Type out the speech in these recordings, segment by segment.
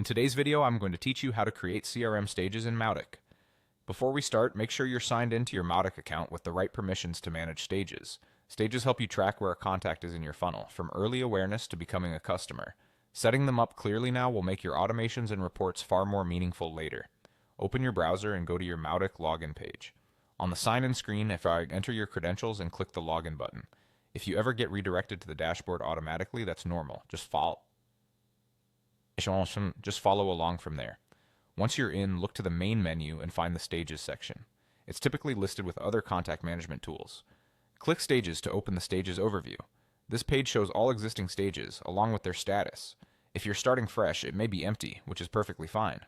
In today's video, I'm going to teach you how to create CRM stages in Mautic. Before we start, make sure you're signed into your Mautic account with the right permissions to manage stages. Stages help you track where a contact is in your funnel, from early awareness to becoming a customer. Setting them up clearly now will make your automations and reports far more meaningful later. Open your browser and go to your Mautic login page. On the sign-in screen, enter your credentials and click the login button. If you ever get redirected to the dashboard automatically, that's normal. Just follow along from there. Once you're in, look to the main menu and find the Stages section. It's typically listed with other contact management tools. Click Stages to open the Stages overview. This page shows all existing stages, along with their status. If you're starting fresh, it may be empty, which is perfectly fine.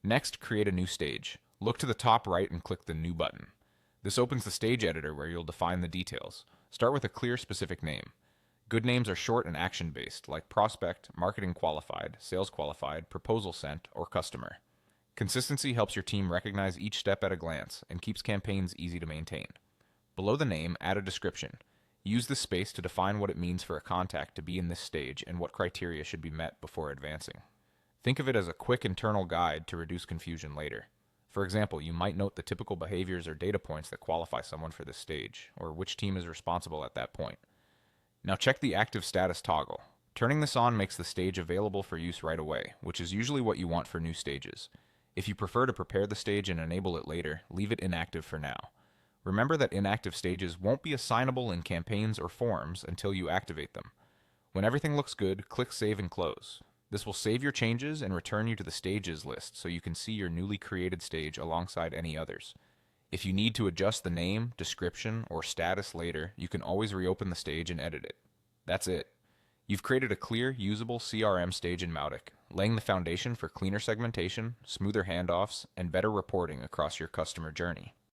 Next, create a new stage. Look to the top right and click the New button. This opens the stage editor where you'll define the details. Start with a clear, specific name. Good names are short and action-based, like prospect, marketing qualified, sales qualified, proposal sent, or customer. Consistency helps your team recognize each step at a glance and keeps campaigns easy to maintain. Below the name, add a description. Use this space to define what it means for a contact to be in this stage and what criteria should be met before advancing. Think of it as a quick internal guide to reduce confusion later. For example, you might note the typical behaviors or data points that qualify someone for this stage, or which team is responsible at that point. Now check the active status toggle. Turning this on makes the stage available for use right away, which is usually what you want for new stages. If you prefer to prepare the stage and enable it later, leave it inactive for now. Remember that inactive stages won't be assignable in campaigns or forms until you activate them. When everything looks good, click Save and Close. This will save your changes and return you to the Stages list so you can see your newly created stage alongside any others. If you need to adjust the name, description, or status later, you can always reopen the stage and edit it. That's it. You've created a clear, usable CRM stage in Mautic, laying the foundation for cleaner segmentation, smoother handoffs, and better reporting across your customer journey.